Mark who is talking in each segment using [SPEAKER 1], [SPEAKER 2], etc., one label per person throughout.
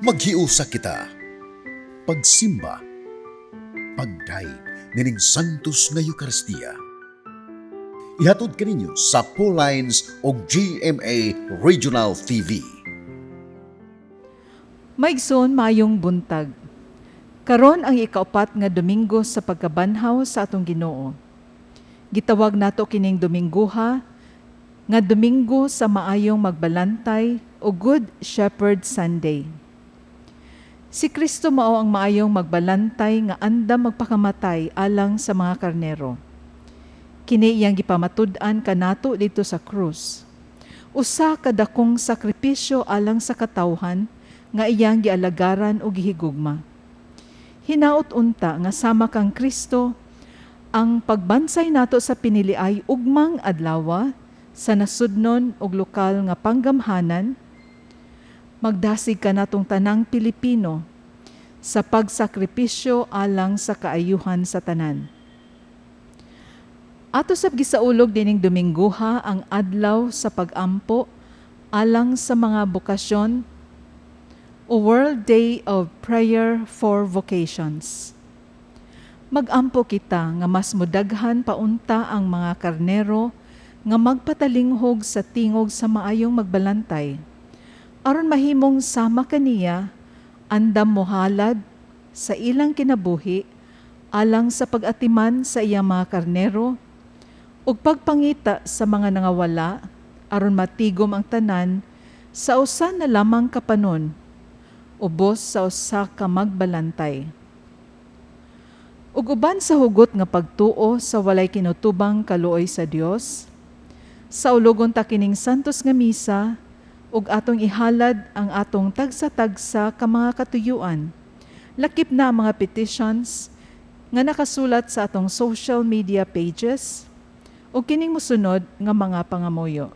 [SPEAKER 1] Maghiusa kita, pagsimba, pagdaig nining Santos nga Eucharistia. Ihatod kaninyo sa Pauline's o GMA Regional TV.
[SPEAKER 2] Maigsoon mayong buntag. Karon ang ikaapat nga Domingo sa pagkabanhaw sa atong Ginoo. Gitawag nato kining Dominguha nga Domingo sa maayong magbalantay o Good Shepherd Sunday. Si Kristo mao ang maayong magbalantay nga andam magpakamatay alang sa mga karnero. Kini iyang gipamatud-an kanato dito sa krus. Usa ka dakong sakripisyo alang sa katawhan nga iyang gialagaran o gihigugma. Hinaot unta nga sama kang Kristo ang pagbansay nato sa piniliay ugmang adlaw sa nasudnon og lokal nga panggamhanan. Magdasig ka natong tanang Pilipino sa pagsakripisyo alang sa kaayuhan sa tanan. Ato sab gisaulog dining Dominguha ang adlaw sa pag-ampo alang sa mga bokasyon o World Day of Prayer for Vocations. Mag-ampo kita nga mas mudaghan paunta ang mga karnero nga magpatalinghog sa tingog sa maayong magbalantay. Aron mahimong sama kaniya, andam mohalad sa ilang kinabuhi alang sa pag-atiman sa iyang mga karnero ug pagpangita sa mga nangawala aron matigom ang tanan sa usa na lamang kapanon ubos sa usa ka magbalantay. Ug uban sa hugot nga pagtuo sa walay kinutubang kaluoy sa Dios, sa ulogon ta kining santos nga misa ug atong ihalad ang atong tagsa-tagsa ka mga katuyuan. Lakip na ang mga petitions nga nakasulat sa atong social media pages ug kining mosunod nga mga pangamuyo.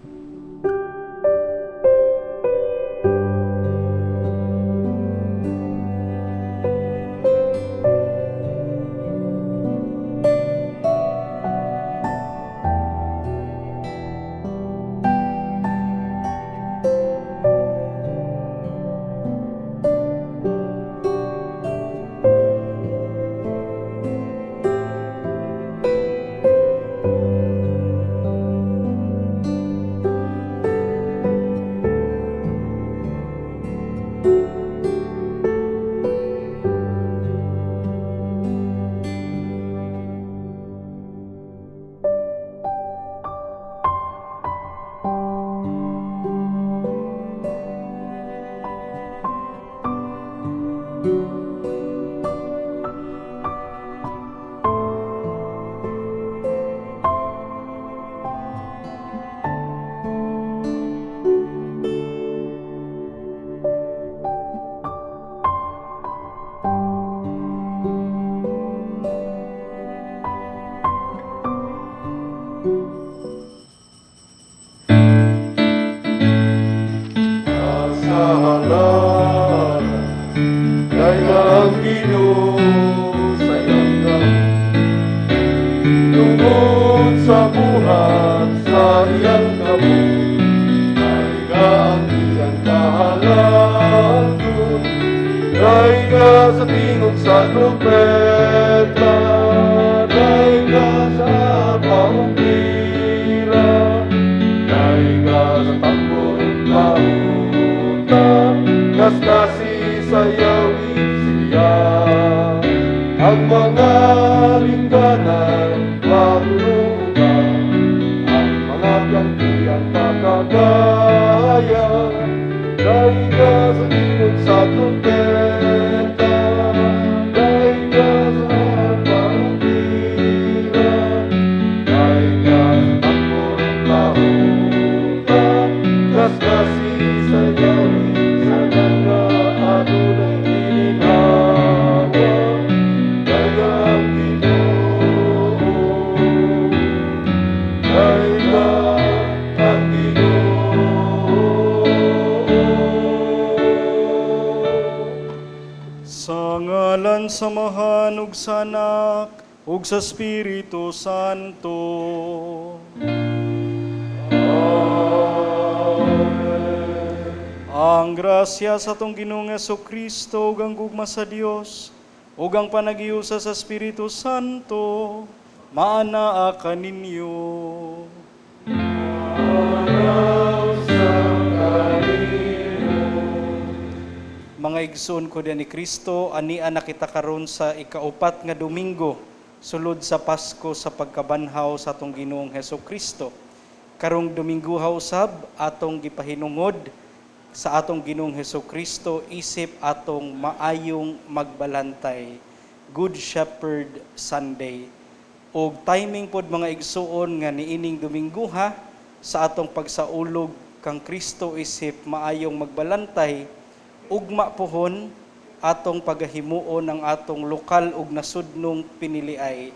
[SPEAKER 3] Sa tingog sa trumpeta, daiga sa pampira, daiga sa tambor lauta, kaskasi sayawit siya. Ang mga lingganan maglugan, ang mga gantian makagaya, daiga sa tingog sa trumpeta.
[SPEAKER 4] Samahan ug sa Anak ug sa Espiritu Santo. Amen. Ang grasya sa atong Ginoong Kristo ug ang gugma sa Dios ug ang panagiusa sa Espiritu Santo maanaa kaninyo. Mga igsoon ko diyan ni Kristo, ania na kita karon sa ikaupat nga Domingo, sulod sa Pasko sa pagkabanhaw sa atong Ginoong Kristo. Karong Domingo usab atong gipahinungod sa atong Ginoong Kristo isip atong maayong magbalantay, Good Shepherd Sunday. O timing pod mga igsoon nga niining Dominguha sa atong pagsaulog kang Kristo isip maayong magbalantay, ugma pohon atong pagahimuon ang atong lokal ug nasudnong piniliay.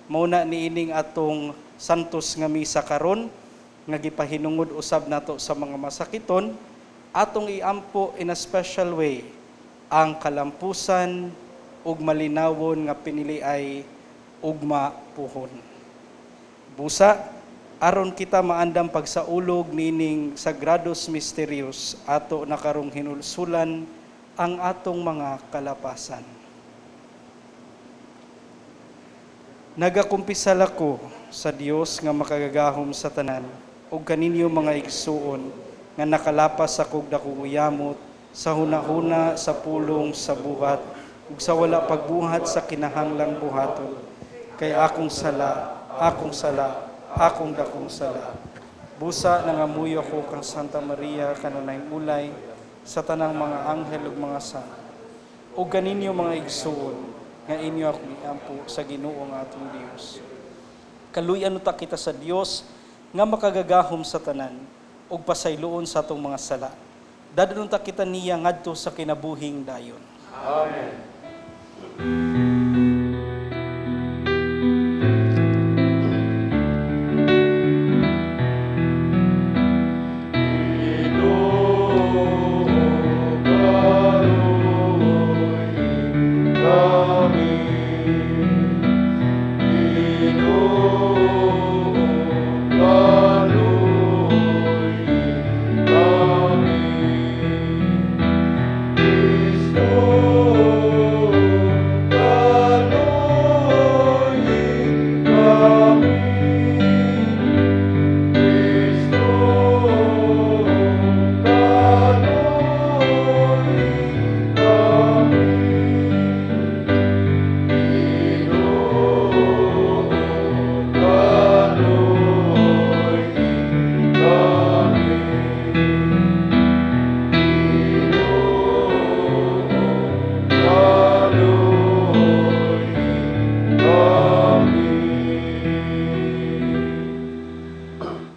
[SPEAKER 4] Mauna niining atong santos nga misa karon nga gipahinungod usab nato sa mga masakiton, atong iampo in a special way ang kalampusan ug malinawon nga piniliay ugma pohon. Busa aron kita maandam pagsaulog nining Sagrados Misterios, ato na karong hinulsulan ang atong mga kalapasan. Nagakumpisal ako sa Dios nga makagagahom sa tanan, ug kaninyo mga igsuon nga nakalapas sa kog dakong uyamot, sa hunahuna sa pulong sa buhat, ug sa wala pagbuhat sa kinahanglang buhaton. Kay akong sala, akong dakong sala. Busa nangamuyo ko kang Santa Maria kanunay ulay sa tanang mga anghel ug mga santo. O ganinyo mga igsoon nga inyo akong iampo sa Ginoo nga atong Dios. Kaluyan ta kita sa Dios nga makagagahom sa tanan ug pasayloon sa atong mga sala. Dadanon ta kita niya ngadto sa kinabuhing dayon.
[SPEAKER 3] Amen.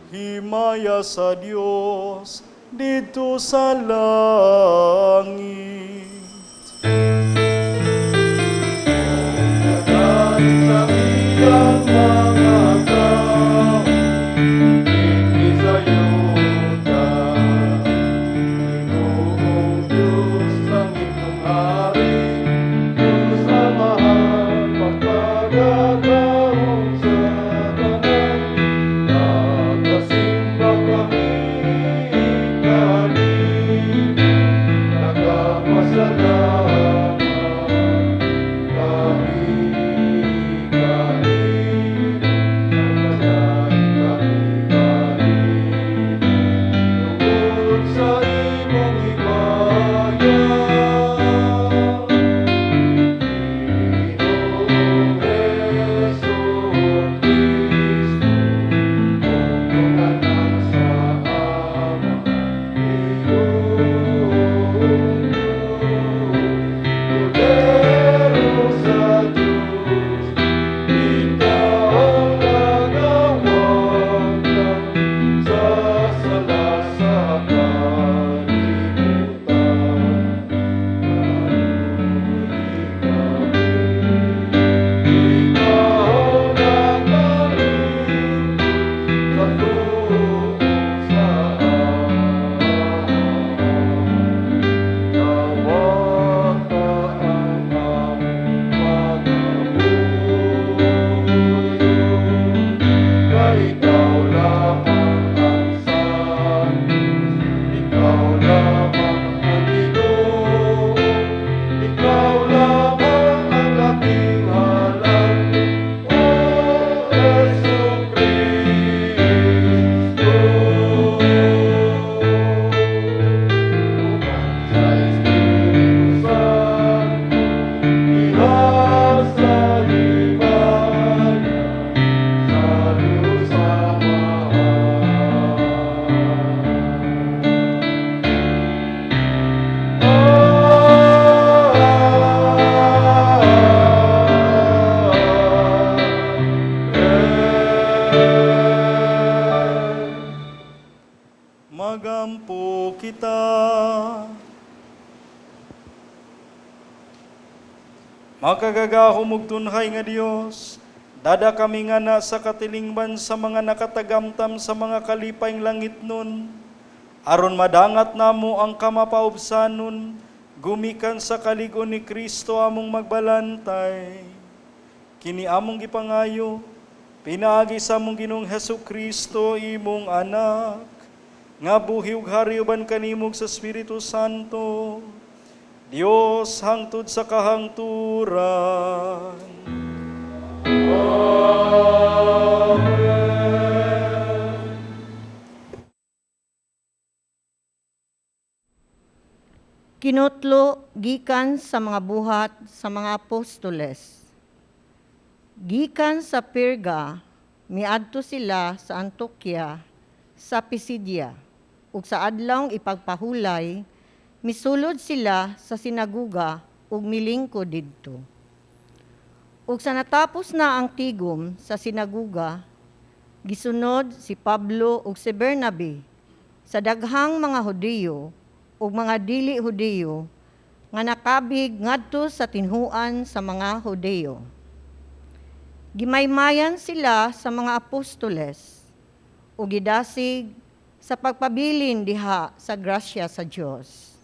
[SPEAKER 4] Himaya sa Dios dito sa langit.
[SPEAKER 3] Nagasimba kami,
[SPEAKER 4] Makagagahom ug tunhay nga Dios, dada kami nga na sa katilingban sa mga nakatagamtam sa mga kalipayng langit nun, aron madangat namo ang kamapaubsanon, gumikan sa kaligon ni Kristo among magbalantay. Kini among gipangayo, pinaagi sa among Ginoong Hesukristo, imong anak, nga buhi ug hari uban kanimog sa Espiritu Santo, Dios hangtod sa kahangturan.
[SPEAKER 5] Kinutlo gikan sa mga buhat sa mga apostoles. Gikan sa Perga, miadto sila sa Antioquia, sa Pisidia, ug sa adlawng ipagpahulay, misulod sila sa sinaguga ug milingkod didto. Ug sa natapos na ang tigom sa sinaguga, gisunod si Pablo ug si Bernabe sa daghang mga Hudiyo ug mga dili Hudiyo nga nakabig ngadto sa tinhuan sa mga Hudiyo. Gimaymayan sila sa mga apostoles ug gidasig sa pagpabilin diha sa grasya sa Dios.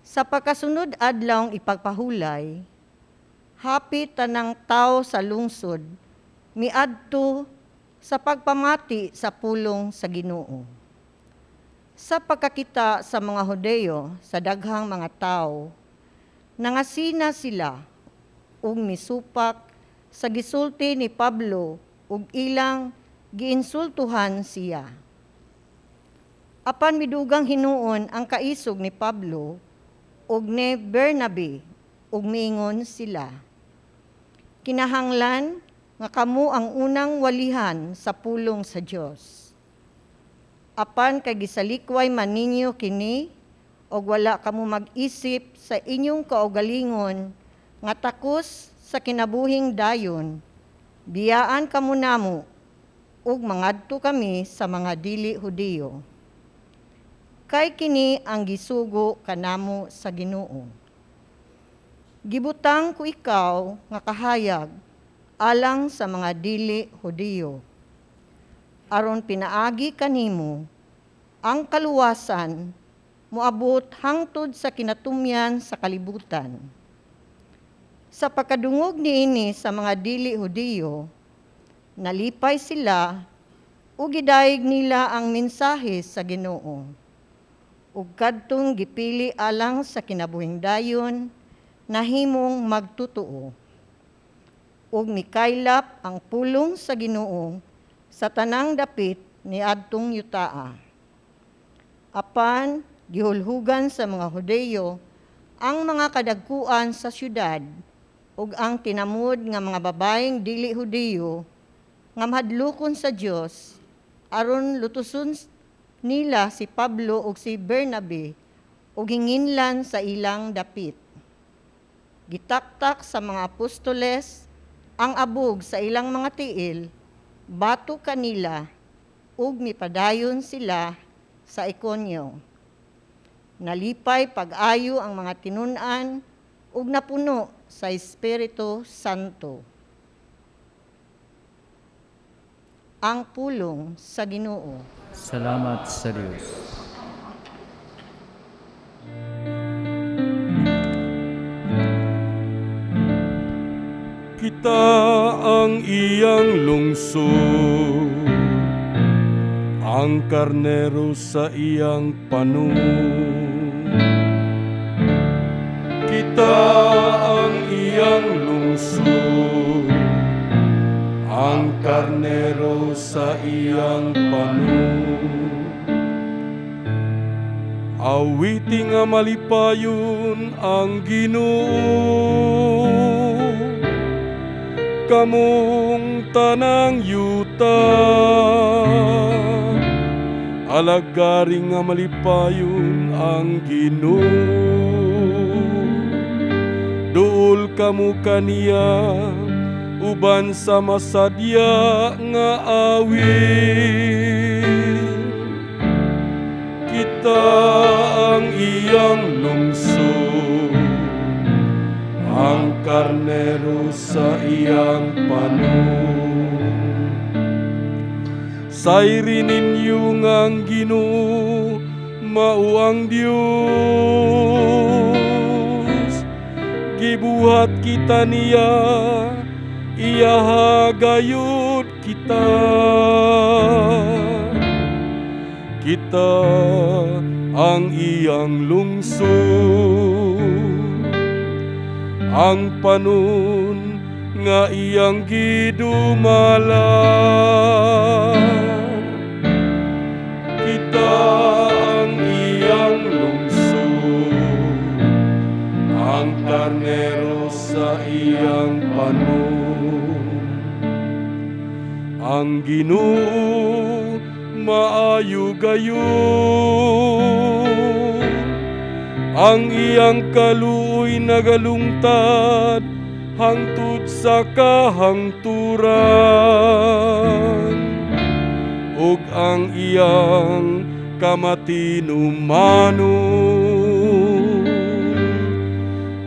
[SPEAKER 5] Sa pagkasunod adlawng ipagpahulay, hapit tanang tao sa lungsod miadto sa pagpamati sa pulong sa Ginoo. Sa pagkakita sa mga Hudiyo sa daghang mga tao, nangasina sila ug misupak sa gisulti ni Pablo ug ilang giinsultuhan siya. Apan midugang hinuon ang kaisog ni Pablo ug ni Bernabe ug miingon sila, kinahanglan nga kamo ang unang walihan sa pulong sa Dios. Apan kay gisalikway man ninyo kini og wala kamo mag-isip sa inyong kaugalingon nga takos sa kinabuhing dayon, biyaan kamo namo ug mangadto kami sa mga dili Hudiyo. Kay kini ang gisugo kanamo sa Ginoo. Gibutang ko ikaw nga kahayag alang sa mga dili Hudiyo, aron pinaagi kanimo ang kaluwasan moabot hangtod sa kinatumyan sa kalibutan. Sa pagkadungog niini sa mga dili Hudiyo, nalipay sila ug gidayeg nila ang mensahe sa Ginoo. Ug kadtong gipili alang sa kinabuhing dayon, nahimong magtutuo. Ug mikaylap ang pulong sa Ginoo sa tanang dapit ni adtong yutaa. Apan gihulhugan sa mga Hudiyo ang mga kadagkuan sa syudad ug ang tinamud nga mga babaeng dili Hudiyo nga mahadlokon sa Dios aron lutuson nila si Pablo ug si Bernabe ug hinginlan sa ilang dapit. Gitaktak sa mga apostoles ang abog sa ilang mga tiil, bato kanila ug mipadayon sila sa Ikonyo. Nalipay pag-ayo ang mga tinun-an ug napuno sa Espiritu Santo. Ang pulong sa Ginoo.
[SPEAKER 6] Salamat sa Diyos.
[SPEAKER 3] Kita ang iyang lungsod, ang karnero sa iyang panung. Kita ang iyang lungsod, ang karnero sa iyang panung. Awiti nga malipayon ang Ginoo, kamong tanang yuta. Alagari nga malipayon ang Ginoo, duol kamo kaniya uban sa masadya nga awit. Kita ang iyang lungsod, ang karnero sa iyang panon. Sayri ninyo ngang Ginoo mao ang Dios. Gibuhat kita niya, iya gayud kita. Kita ang iyang lungsod, ang panon nga iyang gidumalan. Kita ang iyang lungsod, ang karnero sa iyang panon. Ang Ginoo maayo gayon, ang iyang kaluoy nagalungtad hangtod sa kahangturan, ug ang iyang kamatinumanon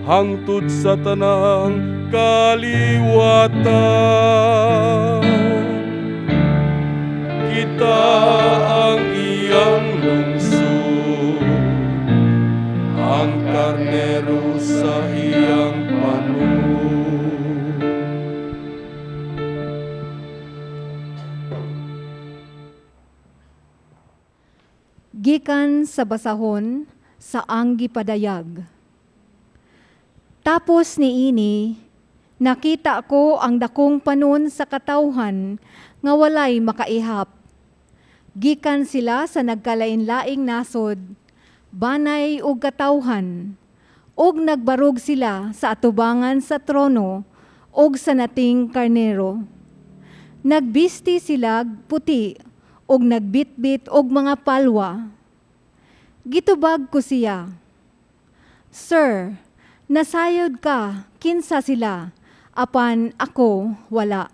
[SPEAKER 3] hangtod sa tanang kaliwatan. Kita ang iyang lungsod, ang karnero sa iyang panon.
[SPEAKER 7] Gikan sa basahon sa anggi padayag. Tapos niini, nakita ko ang dakong panon sa katawhan nga walay makaihap. Gikan sila sa nagkalain-laing nasod, banay ug katawhan, ug nagbarog sila sa atubangan sa trono ug sa nating karnero. Nagbisti sila puti ug nagbitbit og mga palwa. Gitubag ko siya, "Sir, nasayod ka kinsa sila, apan ako wala."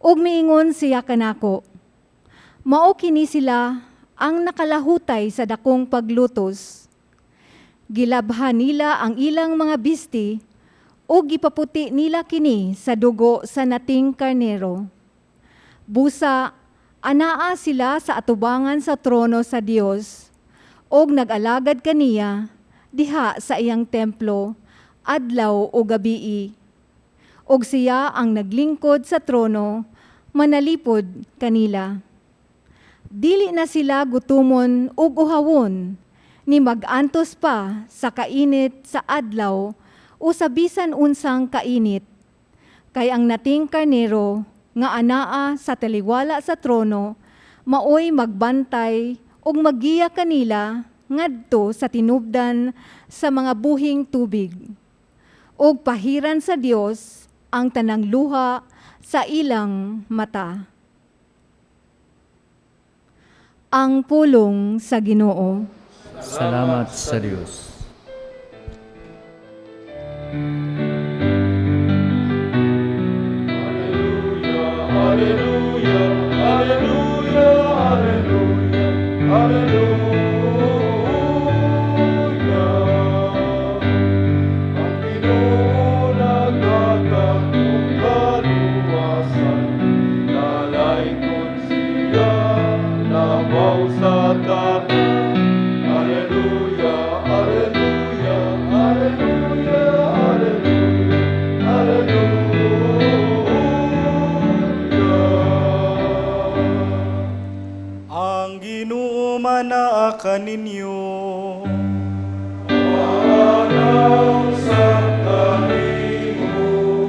[SPEAKER 7] Ug miingon siya kanako, "Mao kini sila ang nakalahutay sa dakong paglutos. Gilabhan nila ang ilang mga bisti ug gipaputi nila kini sa dugo sa nating karnero. Busa, anaa sila sa atubangan sa trono sa Dios ug nag-alagad kaniya diha sa iyang templo adlaw o gabii. Ug siya ang naglingkod sa trono, manalipod kanila. Dili na sila gutumon ug uhawon, ni mag-antos pa sa kainit sa adlaw o sa bisan unsang kainit. Kay ang nating karnero nga anaa sa taliwala sa trono, maoy magbantay ug maggiya kanila ngadto sa tinubdan sa mga buhing tubig. Ug pahiran sa Dios ang tanang luha sa ilang mata." Ang pulong sa Ginoo.
[SPEAKER 6] Salamat sa Diyos.
[SPEAKER 3] Hallelujah, hallelujah, hallelujah, hallelujah. Ang Ginoo nagtatangong kaluwasan, nalaykod siya, nabaw sa tanan. Hallelujah, hallelujah, hallelujah, hallelujah, hallelujah.
[SPEAKER 4] Ang Ginoo manaa kaninyo.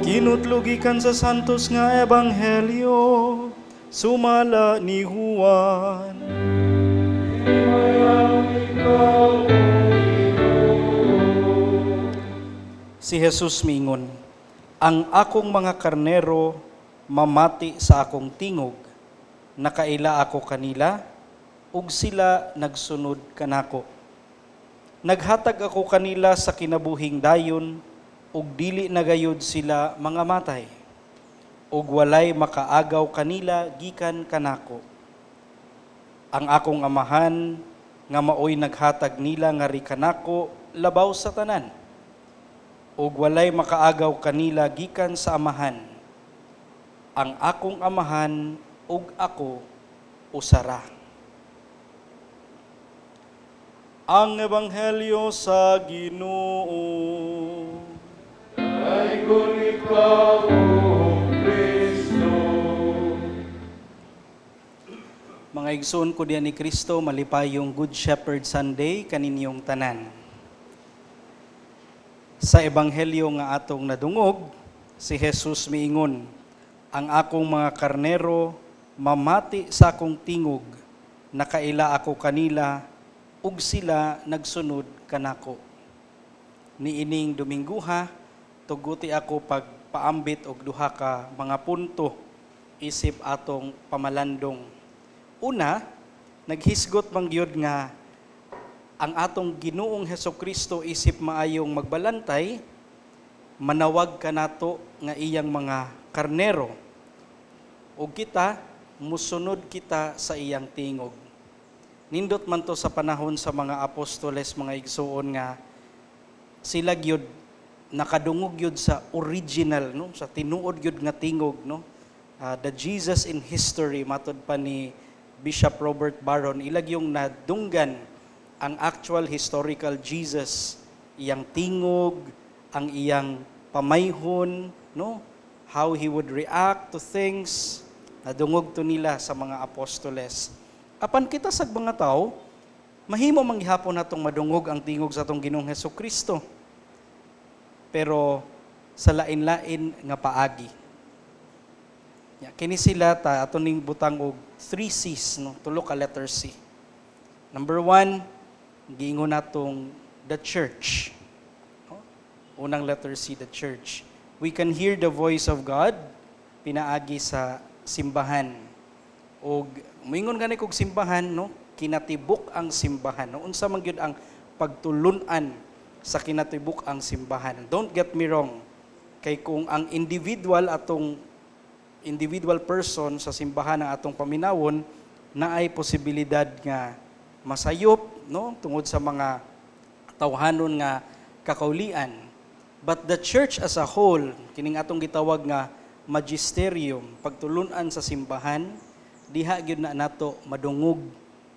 [SPEAKER 4] Kinutlugikan sa santos nga ebanghelyo, sumala ni Juan. Si Jesus mingon, "Ang akong mga karnero mamati sa akong tingog, nakaila ako kanila, ug sila nagsunod kanako. Naghatag ako kanila sa kinabuhing dayon, ug dili nagayod sila mga matay, ug walay makaagaw kanila gikan kanako. Ang akong amahan nga maoy naghatag nila nga ri kanako labaw sa tanan. ug walay makaagaw kanila gikan sa amahan. Ang akong amahan ug ako usara. Ang Ebanghelyo sa Ginoo.
[SPEAKER 3] Ay kung ikaw, O Kristo.
[SPEAKER 4] Mga igsoon ko diyan ni Kristo, malipayong Good Shepherd Sunday kaninyong tanan. Sa Ebanghelyo nga atong nadungog, si Jesus miingon, ang akong mga karnero mamati sa akong tingog, nakaila ako kanila, ug sila nagsunod kanako. Niining Domingguha, tuguti ako pagpaambit og duha ka mga punto isip atong pamalandong. Una, naghisgot man gyud nga ang atong Ginoong Hesukristo isip maayong magbalantay, manawag kanato nga iyang mga karnero. Ug kita musunod kita sa iyang tingog. Nindot man to sa panahon sa mga apostoles, mga igsuon nga sila gyud nakadungog gyud sa original, no, sa tinuod gyud nga tingog, no. The Jesus in history, matod pa ni Bishop Robert Barron, ilag yung nadunggan ang actual historical Jesus, iyang tingog, ang iyang pamayhon, no, how he would react to things, nadungog to nila sa mga apostoles. Apan kita sa mga tao, mahimo manghihapon natong madungog ang tingog sa atong Ginoong Hesukristo. Pero sa lain-lain nga paagi. Kini sila ta ato ning butang og 3 C's, no, tulo ka letter C. Number 1, giingon natong the church. No? Unang letter C, the church. We can hear the voice of God pinaagi sa simbahan. Og moingon gani kog simbahan, no, kinatibuk ang simbahan. No, unsa man gyud ang pagtulunan sa kinatibuk ang simbahan. Don't get me wrong. Kay kung ang individual person sa simbahan ang atong paminawon, na ay posibilidad nga masayop, no, tungod sa mga tawhanon nga kakaulian. But the church as a whole, kining atong gitawag nga magisterium, pagtulunan sa simbahan, diha gyud na nato madungog,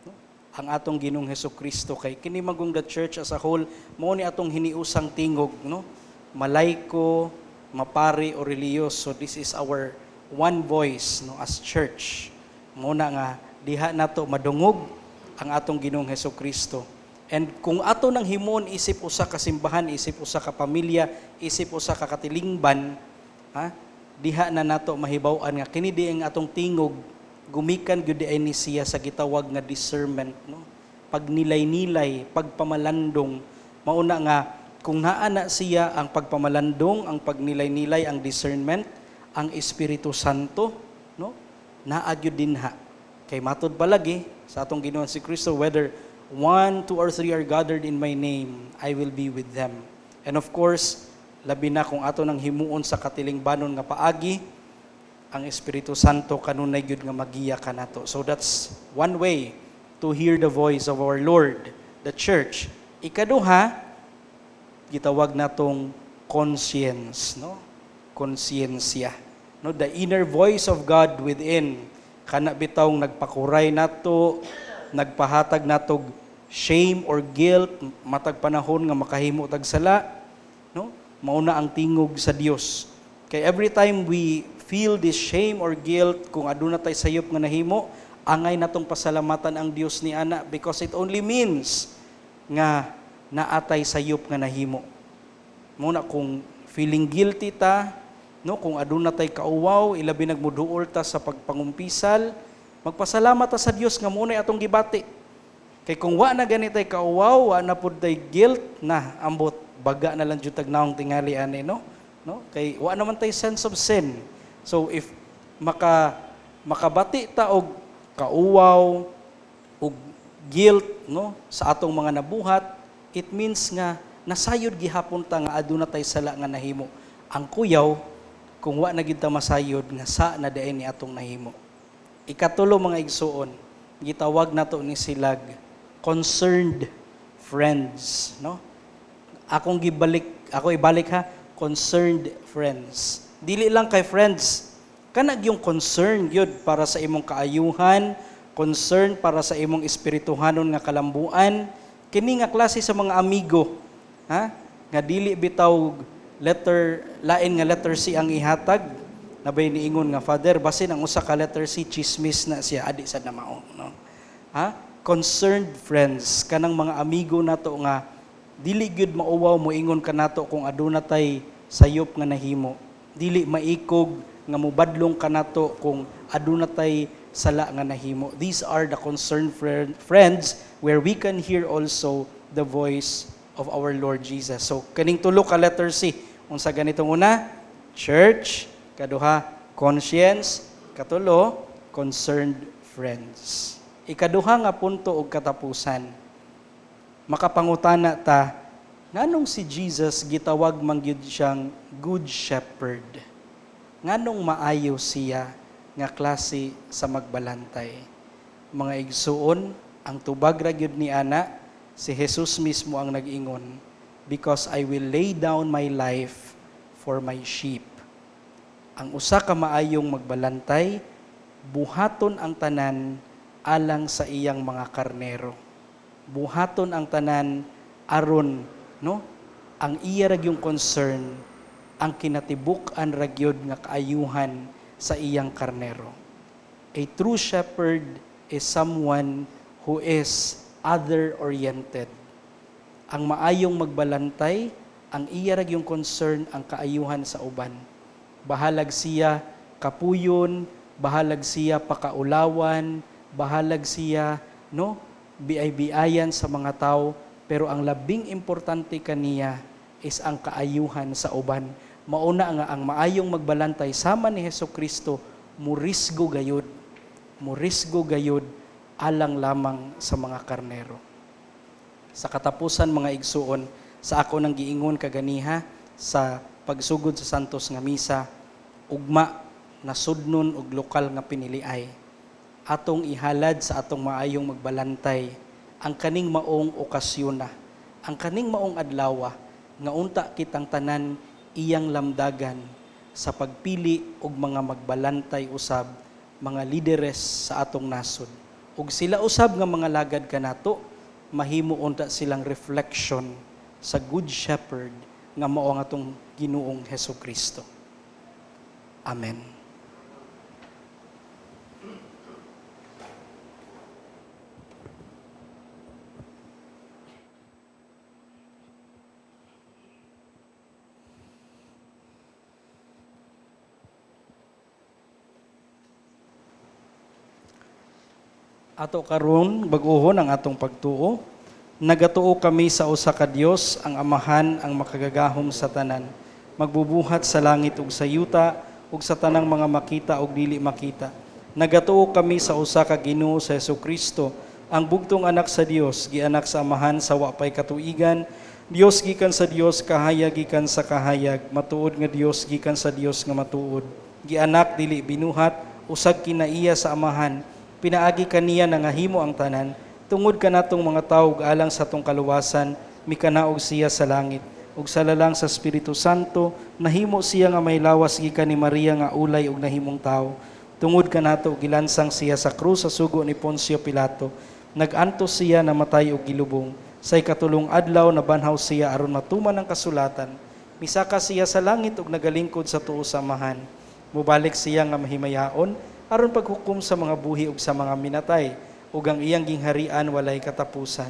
[SPEAKER 4] no, ang atong Ginoong Hesukristo. Kay kini magong the church as a whole, mao ni atong hiniusang tingog, no, malayko, mapari o religious. So this is our one voice, no, as church. Muna nga diha nato madungog ang atong Ginoong Hesukristo. And kung ato nang himon isip usa ka simbahan, isip usa ka pamilya, isip usa ka katilingban, diha na nato mahibaw-an nga kini di ang atong tingog gumikan gyud ay ni siya sa gitawag nga discernment, no? Pagnilay-nilay, pagpamalandong. Mauna nga kung naa na siya ang pagpamalandong, ang pagnilay-nilay, ang discernment, ang Espiritu Santo, no, naa gyud dinha. Kay matod palagi sa atong Ginoon si Kristo, whether 1, 2 or 3 are gathered in my name, I will be with them. And of course, labi na kung ato nang himuon sa katilingbanon nga paagi, ang Espiritu Santo kanunay gyud nga magiya kanato. So that's one way to hear the voice of our Lord, the church. Ikaduha, gitawag natong conscience, no? Konsyensya, no? The inner voice of God within. Kana bitawng nagpakuray nato, nagpahatag natog shame or guilt, matag panahon nga makahimo tag sala, no? Mauna ang tingog sa Dios. Kay every time we feel this shame or guilt, kung aduna tay sayop nga nahimo, angay natong pasalamatan ang Dios ni ana, because it only means nga naatay sayop nga nahimo. Muna kung feeling guilty ta, no, kung aduna tay kauwaw, ilabi nagmuduol ta sa pagpangumpisal, magpasalamat ta sa Dios nga muna atong gibati. Kay kung wa na ganitay kauwaw, wa na pud tay guilt, na ambot baga na lang jud tag naong tingali ani, no? No? Kay wa naman tay sense of sin. So if makabati ta og kauwaw og guilt, no, sa atong mga nabuhat, it means nga nasayod gihapon ta nga aduna tay sala nga nahimo. Ang kuyaw kung wa na gid ta masayod nga sa na daay ni atong nahimo. Ikatulo, mga igsuon, gitawag nato ni silag concerned friends, no? Akong gibalik Ako ibalik ha, concerned friends. Dili lang kay friends, kanag yung concern yun para sa imong kaayuhan, concern para sa imong espirituhanon nga kalambuan, kini nga klase sa mga amigo, ha? Nga dili bitaw lain nga letter C ang ihatag, nabay niingon nga Father, basin ang usa ka letter C chismis na siya adi sad na mao, no? Ha? Concerned friends, kanang mga amigo nato nga dili gyud mauwaw moingon kanato kung aduna tay sayop nga nahimo. Dili maikog nga mubadlong kanato kung aduna tay sala nga nahimo. These are the concerned friends where we can hear also the voice of our Lord Jesus. So kaning tulo ka letter C, unsa ganitong una? Church, kaduha conscience, katulo concerned friends. Ikaduha nga punto og katapusan. Makapangutana ta, nganong si Jesus gitawag man gyud siyang good shepherd? Nganong maayo siya nga klase sa magbalantay? Mga igsuon, ang tubag ra gyud ni ana, si Jesus mismo ang nag-ingon, because I will lay down my life for my sheep. Ang usa ka maayong magbalantay, buhaton ang tanan alang sa iyang mga karnero. Buhaton ang tanan aron, no? Ang iya ra gyung concern, ang kinatibuk-an ra gyud nga kaayuhan sa iyang karnero. A true shepherd is someone who is other-oriented. Ang maayong magbalantay, ang iya ra gyung concern ang kaayuhan sa uban. Bahalag siya kapuyon, bahalag siya pakaulawan, bahalag siya, no? Biay-biayan sa mga tao, pero ang labing importante kaniya is ang kaayuhan sa uban. Mauna nga ang maayong magbalantay sama ni Hesukristo, murisgo gayud alang lamang sa mga karnero. Sa katapusan mga igsuon, sa ako nang giingon kaganiha sa pagsugod sa Santos nga misa, ugma nasudnon og lokal nga piniliay. Atong ihalad sa atong maayong magbalantay ang kaning maong okasyon na, ang kaning maong adlaw nga unta kitang tanan iyang lamdagan sa pagpili og mga magbalantay usab, mga lideres sa atong nasod. Ug sila usab nga mga lagad kanato, mahimo unta silang reflection sa Good Shepherd nga mao ang atong Ginoong Hesukristo. Amen. Ato karon bag-ohon ang atong pagtuo. Nagatuo kami sa usa ka Dios, ang Amahan, ang makagagahom sa tanan. Magbubuhat sa langit ug sa yuta ug sa tanang mga makita ug dili makita. Nagatuo kami sa usa ka Ginoo sa Hesukristo, ang bugtong anak sa Dios, gianak sa Amahan sa wa pay katuigan. Dios gikan sa Dios, kahayag gikan sa kahayag, matuod nga Dios gikan sa Dios nga matuod. Gianak dili binuhat, usag kinaiya sa Amahan. Pinaagi kaniya na nga himo ang tanan, tungod kanatong mga tawo alang sa tong kaluwasan, mikanaog siya sa langit. Ug sa lalang sa Espiritu Santo, nahimo siya nga may lawas gikan ni Maria nga ulay ug nahimong tawo. Tungod kanato gilansang siya sa krus sa sugo ni Poncio Pilato. Nagantos siya namatay og gilubong. Say katulong adlaw nabanhaw siya aron matuman ang kasulatan. Misaka siya sa langit ug nagalingkod sa tuo sa Amahan. Mubalik siya nga mahimayaon aron paghukom sa mga buhi ug sa mga minatay, ug ang iyang gingharian walay katapusan.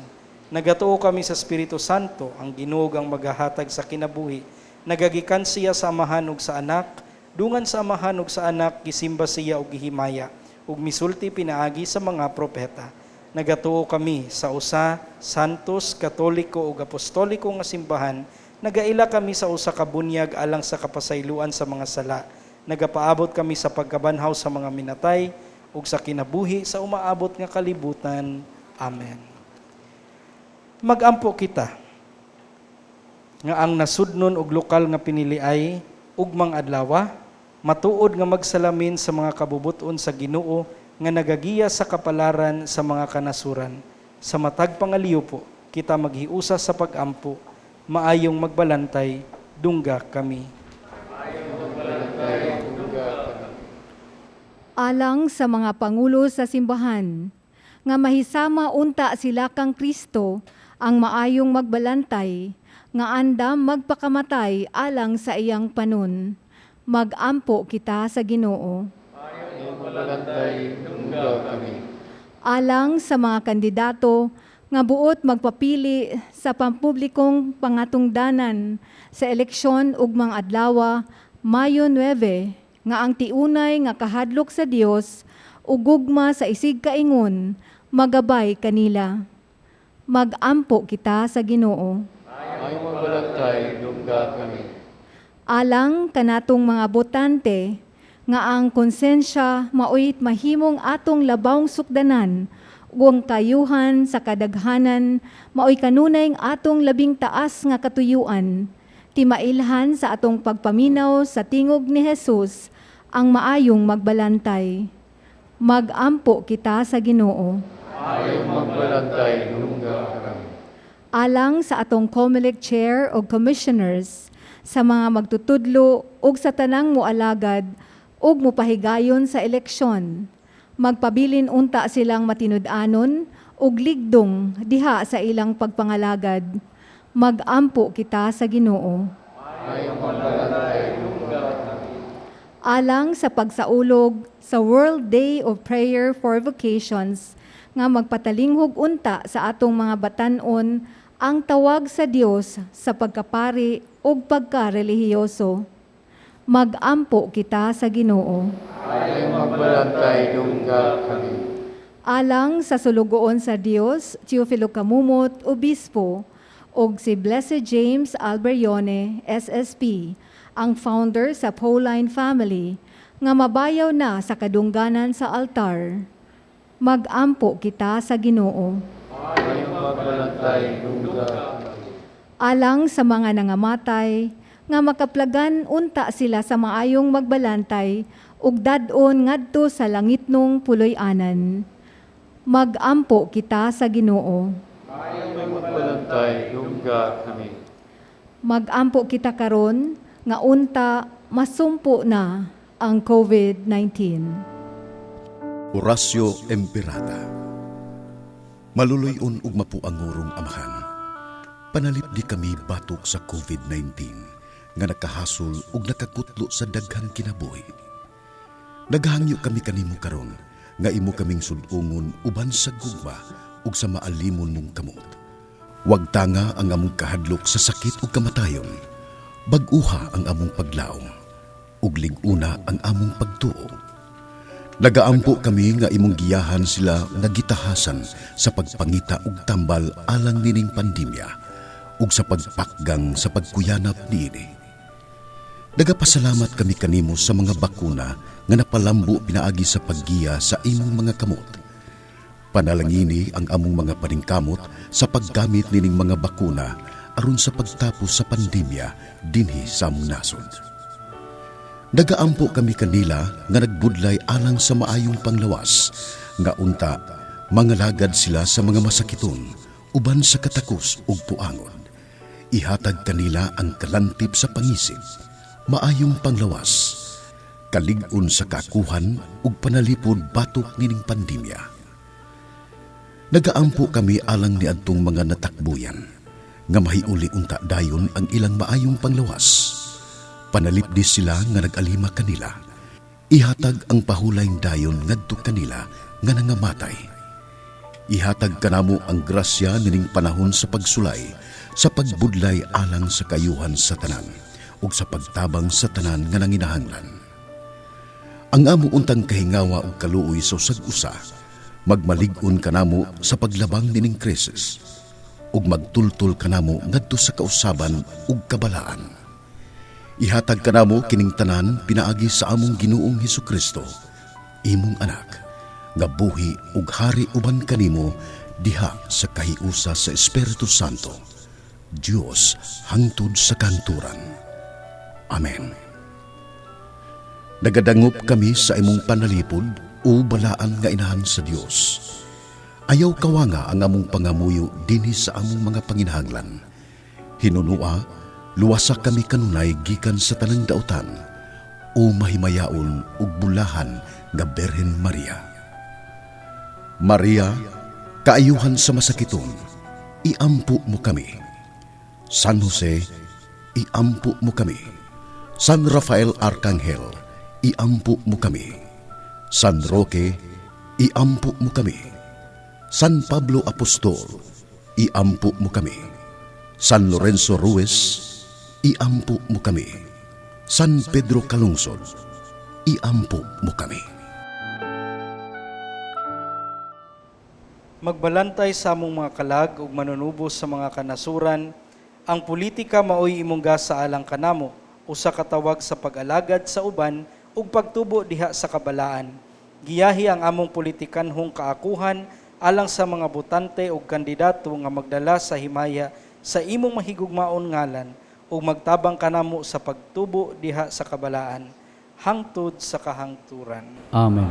[SPEAKER 4] Nagatuo kami sa Espiritu Santo, ang Ginoo ang maghahatag sa kinabuhi. Nagagikan siya sa Amahan ug sa Anak, dungan sa Amahan ug sa Anak gisimba siya ug gihimaya, ug misulti pinaagi sa mga propeta. Nagatuo kami sa usa, santos, katoliko ug apostoliko nga simbahan. Nagaila kami sa usa ka bunyag alang sa kapasayloan sa mga sala. Nagapaabot kami sa pagkabanhaw sa mga minatay ug sa kinabuhi sa umaabot nga kalibutan. Amen. Magampo kita nga ang nasudnon og lokal nga piniliay ugmang adlaw, matuod nga magsalamin sa mga kabubuton sa Ginoo nga nagagiya sa kapalaran sa mga kanasuran. Sa matag pangaliw po, kita maghiusa sa pagampo maayong magbalantay, dungga kami.
[SPEAKER 7] Alang sa mga pangulo sa simbahan, nga mahisama unta sila kang Kristo, ang maayong magbalantay, nga andam magpakamatay alang sa iyang panun. Magampo kita sa Ginoo. Alang sa mga kandidato, nga buot magpapili sa pampublikong pangatungdanan sa eleksyon ug mga adlaw, Mayo 9, nga ang tiunay nga kahadlok sa Dios ug gugma sa isig kaingon, magabay kanila. Magampo kita sa Ginoo.
[SPEAKER 3] Maayong magbalantay, dungga kami.
[SPEAKER 7] Alang kanatong mga botante, nga ang konsensya maoy mahimong atong labawng sukdanan, ug ang kayuhan sa kadaghanan maoy kanunay atong labing taas nga katuyuan, timailhan sa atong pagpaminaw sa tingog ni Jesus, ang maayong magbalantay. Magampo kita sa Ginoo.
[SPEAKER 3] Maayong magbalantay, dungga kami.
[SPEAKER 7] Alang sa atong COMELEC Chair o Commissioners, sa mga magtutudlo ug sa tanang moalagad ug mopahigayon sa eleksyon, magpabilin unta silang matinud-anon ug ligdong diha sa ilang pagpangalagad. Magampo kita sa Ginoo.
[SPEAKER 3] Maayong magbalantay, dungga kami.
[SPEAKER 7] Alang sa pagsaulog sa World Day of Prayer for Vocations, nga magpatalinghog unta sa atong mga batan-on ang tawag sa Dios sa pagkapari ug pagkarelihiyoso. Magampo kita sa Ginoo.
[SPEAKER 3] Maayong magbalantay, dungga kami.
[SPEAKER 7] Alang sa sulugoon sa Dios, Teofilo Camumot, Obispo, ug si Blessed James Alberione, SSP, ang founder sa Pauline Family, nga mabayaw na sa kadungganan sa altar. Magampo kita sa Ginoo.
[SPEAKER 3] Maayong magbalantay, dungga kami.
[SPEAKER 7] Alang sa mga nangamatay, nga makaplagan unta sila sa maayong magbalantay, ug dadon ngadto sa langitnong puloy-anan. Magampo kita sa Ginoo.
[SPEAKER 3] Maayong magbalantay, dungga kami.
[SPEAKER 7] Magampo kita karon nga unta masumpo na ang COVID-19.
[SPEAKER 1] Orasyo Emperata. Maluluyon ug mapuangurong amahan. Panalipdi kami batok sa COVID-19 nga nakahasol ug nakakutlo sa daghang kinabuhi. Naghangyo kami kanimo karon nga imo kaming sud-ungon uban sa gugma ug sa maalimon mong kamot. Wag tanga ang among kahadlok sa sakit ug kamatayon. Bag-uha ang among paglaom ug lig-una ang among pagtuo. Nagaampo kami nga imong giyahan sila nga gitahasan sa pagpangita ug tambal alang nining pandemya ug sa pagpakgang sa pagkuyanap niini. Nagapasalamat kami kanimo sa mga bakuna nga napalambo pinaagi sa paggiya sa imong mga kamot. Panalangini ang among mga paningkamot sa paggamit nining mga bakuna aron sa pagtapos sa pandemya dinhi sa among nasod. Nagaampo kami kanila nga nagbudlay alang sa maayong panglawas, nga unta mangalagad sila sa mga masakiton uban sa katakos ug puangon. Ihatag kanila ang kalantip sa pangisip, maayong panglawas, kalig-on sa kakuhan ug panalipod batok nining pandemya. Nagaampo kami alang niadtong mga natakbuyan, nga mahiuli unta dayon ang ilang maayong panglawas. Panalipdi sila nga nag-alima kanila. Ihatag ang pahulayng dayon ngadto kanila nga nangamatay. Ihatag kanamo ang grasya nining panahon sa pagsulay, sa pagbudlay alang sa kayuhan sa tanan, ug sa pagtabang sa tanan nga nanginahanglan. Ang amo untang kahingawa ug kaluoy sa usag-usa, magmalig-on kanamo sa paglabang nining krisis, ug magtultol kanamo ngadto sa kausaban ug kabalaan. Ihatag kanamo kining tanan pinaagi sa among Ginoong Hesukristo, imong anak, nga buhi ug hari uban kanimo diha sa kahiusa sa Espiritu Santo, Dios hangtod sa kanturan. Amen. Nagadangop kami sa imong panalipod o balaan nga inahan sa Dios. Ayaw kawanga ang among pangamuyo dinhi sa among mga panginahanglan. Hinunua, luwasa kami kanunay gikan sa tanang dautan, o mahimayaon ug bulahan nga Berhen Maria. Maria, kaayuhan sa masakiton, iampo mo kami. San Jose, iampo mo kami. San Rafael Arcangel, iampo mo kami. San Roque, iampo mo kami. San Pablo Apostol, iampo mo kami. San Lorenzo Ruiz, iampo mo kami. San Pedro Calungsod, iampo mo kami.
[SPEAKER 4] Magbalantay sa among mga kalag ug manunubos sa mga kanasuran, ang politika maoy imong sa alang kanamo, usa ka tawag sa pag-alagad sa uban ug pagtubo diha sa kabalaan. Giyahi ang among politikanhong kaakuhan alang sa mga botante ug kandidato nga magdala sa himaya sa imong mahigugmaon ngalan ug magtabang kanamo sa pagtubo diha sa kabalaan hangtod sa kahangturan.
[SPEAKER 6] Amen.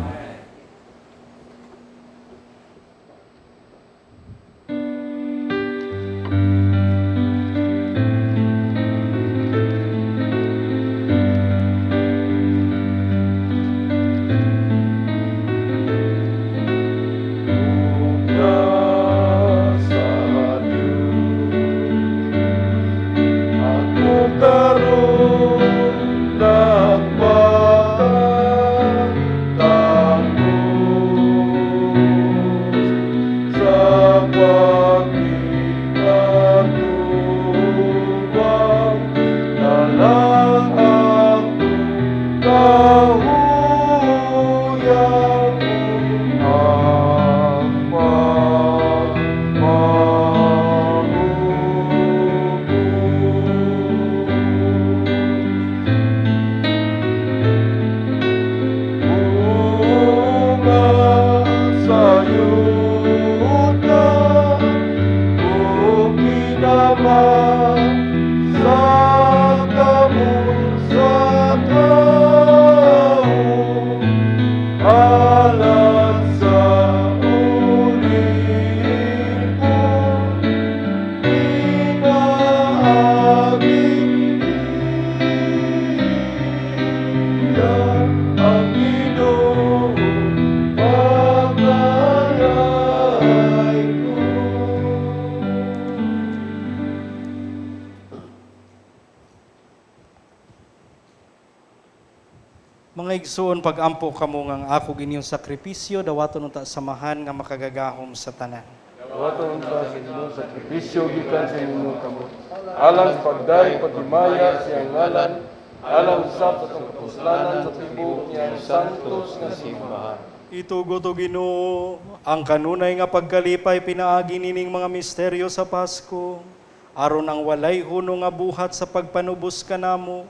[SPEAKER 4] Mga igsoon, pag-ampo kamo nga ako ginyong sakripisyo, dawaton unta samahan nga makagagahom sa tanan.
[SPEAKER 3] Dawaton unta sa inyong sakripisyo gikan sa inyong kamot. Alang sa pagdayeg paghimaya sa iyang ngalan, alang usab sa kapuslanan sa tibuok niyang santos nga simbahan.
[SPEAKER 4] Itugo to Ginoo, ang kanunay nga pagkalipay pinaagi nining mga misteryo sa Pasko, aron ang walay hunong nga buhat sa pagpanubos kanamo,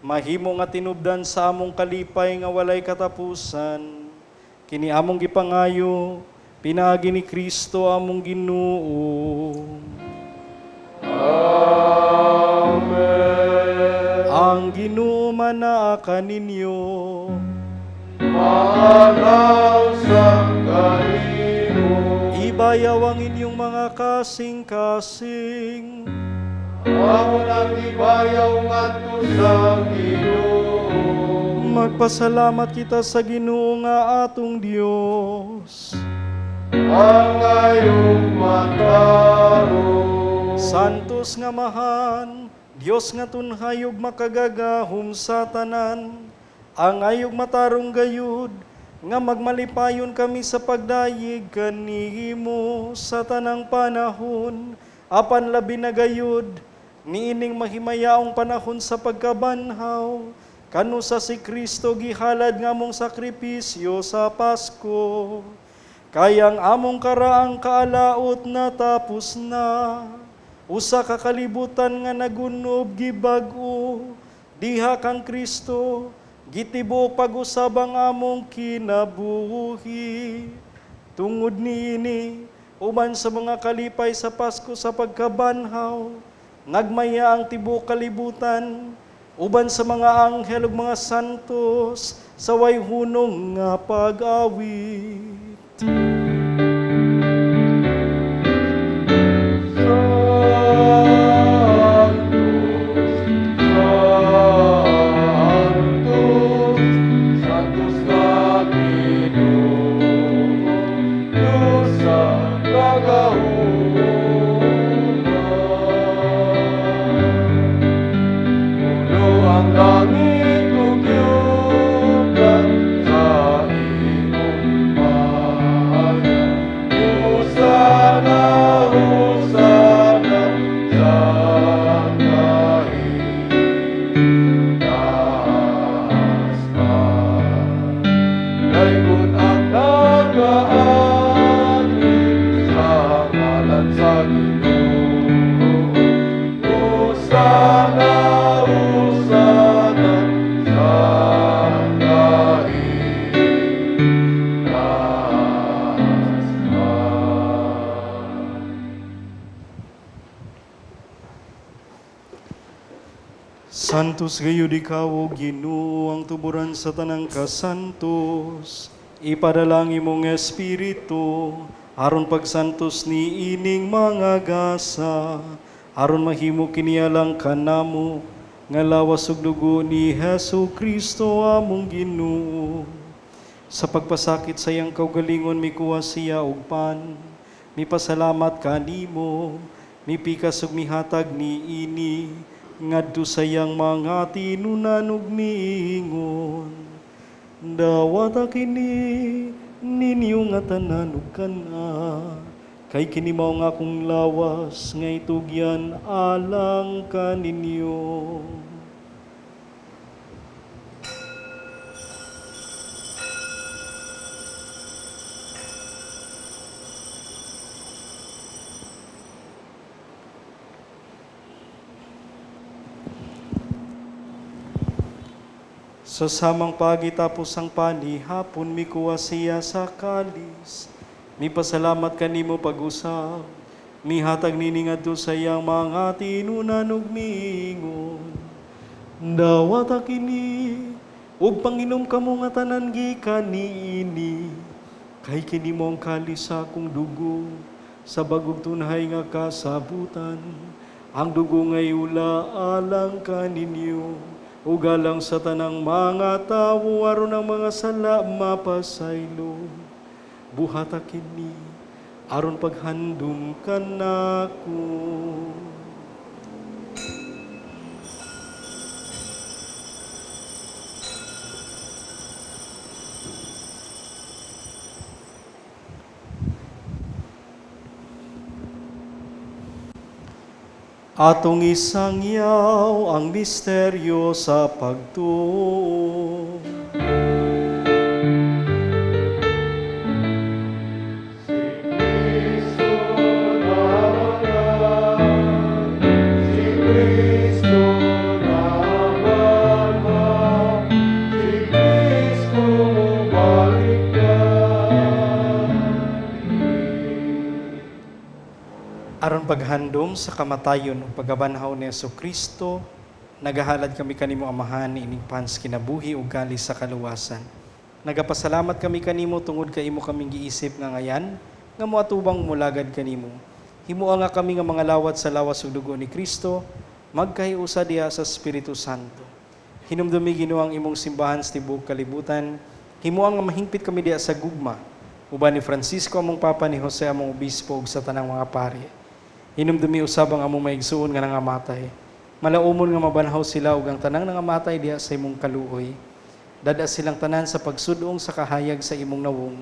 [SPEAKER 4] mahimo nga tinubdan sa among kalipay nga walay katapusan. Kini among gipangayo, pinaagi ni Kristo among Ginoo.
[SPEAKER 3] Amen.
[SPEAKER 4] Ang Ginoo manaa ninyo.
[SPEAKER 3] Maalaw sa kanino,
[SPEAKER 4] Ibayaw ang inyong mga kasing-kasing.
[SPEAKER 3] amon ang ibayaw ngadto sa Ginoo.
[SPEAKER 4] Magpasalamat kita sa Ginoo nga atong Dios.
[SPEAKER 3] Ang ayong mataro,
[SPEAKER 4] Santos nga mahan, Dios nga tunhayog makagagahom sa tanan. Ang ayog matarong gayud, nga magmalipayon kami sa pagdayeg kanimo sa tanang panahon, apan labi na gayud, niining mahimayaong panahon sa pagkabanhaw, kanu sa si Kristo gihalad nga mong sakripisyo sa Pasko. Kayang among karaang kaalaot na tapos na, usa ka kalibutan nga nagunob gibag-o, diha kang Kristo, gitibo pag-usabang among kinabuhi. Tungod niini, uban sa mga kalipay sa Pasko sa pagkabanhaw, nagmaya ang tibuok kalibutan, uban sa mga anghel ug mga santos, sa way hunong nga pag-awit.
[SPEAKER 3] sa
[SPEAKER 4] Santos gayud ikaw o Ginoo ang tuburan sa tanang kasantos. Ipadalangin mong Espiritu, aron pagsantos ni ining mga gasa, aron mahimo kinialang kanamo, nga lawas ug dugo ni Hesu Kristo among Ginoo. Sa pagpasakit sa iyang kaugalingon, mikuha siya og pan, mipasalamat kanimo, mipikas ug mihatag ni ini, ngadto sa iyang mga tinunan ug miingon. Dawata kini ninyo nga tanan ug kana, kay kini mao nga akong lawas nga itugyan alang kaninyo. Sa samang pagitapos ang pani, hapon mikuha siya sa kalis. Mipasalamat kanimo pag-usap, mihatag nini ngadto sa iyang mga tinunan ug miingon. Dawata kini, ug panginom kamo nga tanan gikan niini, kay kini mo ang kalis sa akong dugo, sa bagog tunhay nga kasabutan, ang dugo nga iula alang kaninyo. Ugalang sa tanang mga tawo, aron ang mga sala mapasaylo. Buhata kini, aron paghandom kanako. Atong isangyaw ang misteryo sa pagtuo. Aron paghandom sa kamatayon ug pagabanhaw ni Jesucristo, nagahalad kami kanimo Amahan ining pans kinabuhi ug gali sa kaluwasan. Nagapasalamat kami kanimo tungod kay imo kaming giisip nga ngayan nga moatubang mulagad kanimo. Himuha nga kami nga mga lawat sa lawas ug dugo ni Kristo, magkahiusa diha sa Espiritu Santo. Hinumdumi Ginoo ang imong simbahan sa tibuok kalibutan. Himuha nga mahingpit kami diha sa gugma, uban ni Francisco among papa, ni Jose among obispo ug sa tanang mga pari. Hinumdumi usab ang among maigsuon nga nangamatay. Malaumon nga mabanhaw sila ug ang tanang nangamatay diha sa imong kaluoy. Dada silang tanan sa pagsudong sa kahayag sa imong nawong.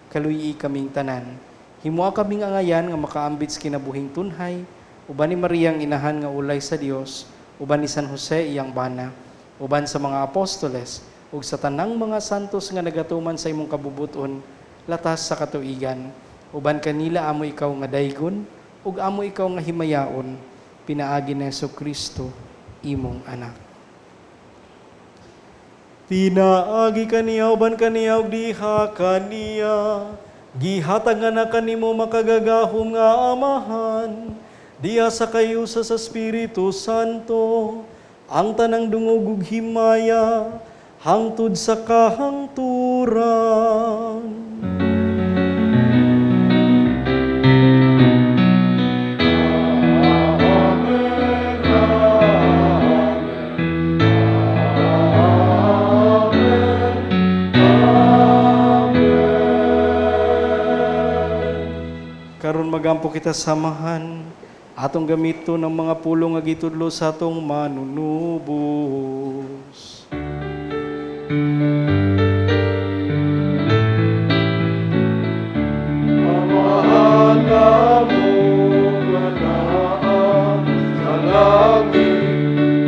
[SPEAKER 4] Kaluyi kaming tanan. Himuha kaming angayan nga makaambit sa kinabuhing tunhay, uban ni Maria ang inahan nga ulay sa Dios, uban ni San Jose iyang bana, uban sa mga apostoles ug sa tanang mga santos nga nagatuman sa imong kabubuton latas sa katuigan. Uban kanila amo ikaw nga daygon, ug amo ikaw nga himayaon, pinaagi ni Jesucristo, imong anak. Pinaagi kaniya, uban kaniya, ug diha kaniya, gihatag nga na kanimo makagagahom nga Amahan, diha sa kayusa sa Espiritu Santo, ang tanang dungog ug himaya, hangtod sa kahangturan. Karon magampo kita samahan, atong gamito ng mga pulong nga gitudlo sa atong manunubos. Amahan mo nga naang sa langit,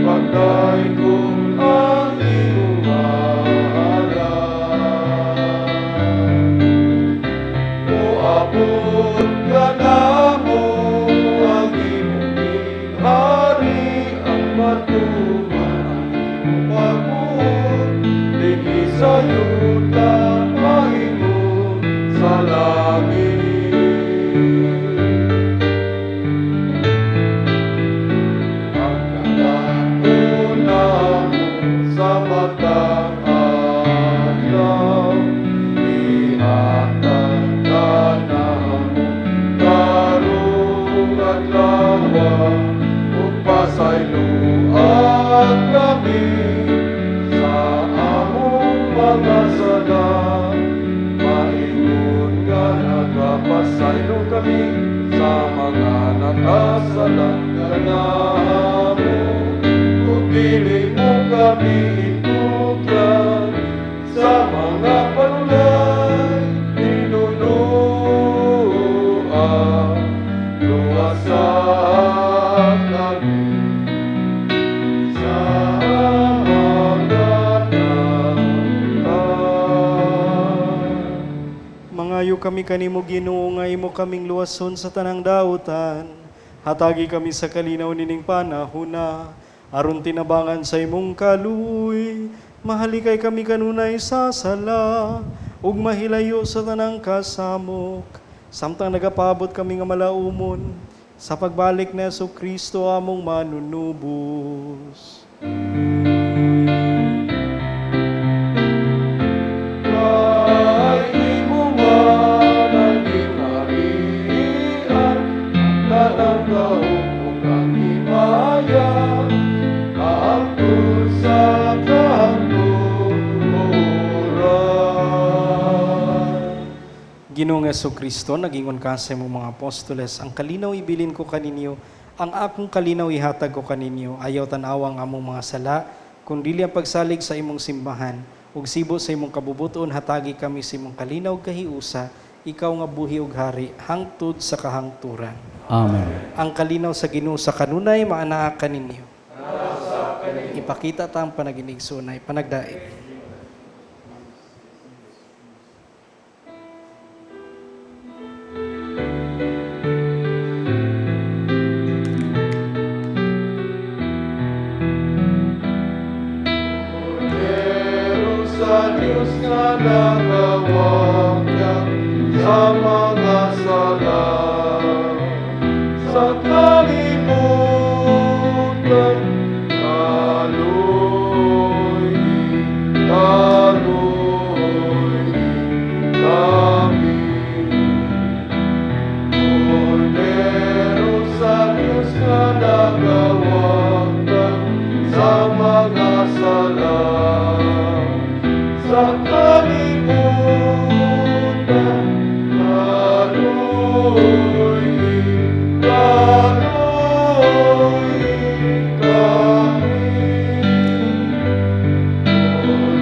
[SPEAKER 4] pagkay kong ang iyong ngalan. Muabot kanamo ang imong hari, ang matuman ang pagbuot, ligi sa yuta mahimong sa langit. Ang kanang unang
[SPEAKER 3] sa matang adlaw. Ihatag ka na mo karong adlaw, ug pasayloan kami sa among mga sala. Maingon nga nagapasaylo kami sa mga nakasala kanamo, ug dili mo kami itukyan sa mga panulay tinulua. Luwasan kami sa mga
[SPEAKER 4] Mangayo kami kanimo Ginoo nga imo kaming luwason sa tanang dautan. Hatagi kami sa kalinaw nining panahona, aron tinabangan sa imong kaluoy. Mahalikay kami kanunay sa sala, ug mahilayo sa tanang kasamok. Samtang nagapabot kami nga malaumon, sa pagbalik ni Jesu-Kristo among manunubos.
[SPEAKER 3] Kay imo man ang gingharian, ang tanang kahug ug ang himaya, hangtod sa kahangturan.
[SPEAKER 4] Ginoong Jesu-Kristo, nagingon ka sa imong mga apostoles, ang kalinaw ibilin ko kaninyo, ang akong kalinaw ihatag ko kaninyo, ayaw tanawang among mga sala, kundi ang pagsalig sa imong simbahan, ug sibo sa imong kabubuton, hatagi kami sa imong kalinaw kahiusa, ikaw nga buhi ug hari, hangtod sa kahangturan.
[SPEAKER 6] Amen.
[SPEAKER 4] Ang kalinaw sa Ginoo sa kanunay, maanaa kaninyo. Ipakita ta ang panaginigsunay, panagdaig.
[SPEAKER 3] Pero sa Diyos nga nagawagyan sa mga sala, sa kalimutan, kaloy kami. Pero sa Diyos nga nagawagyan sa mga sala, sa kalimutan, kaloy kami.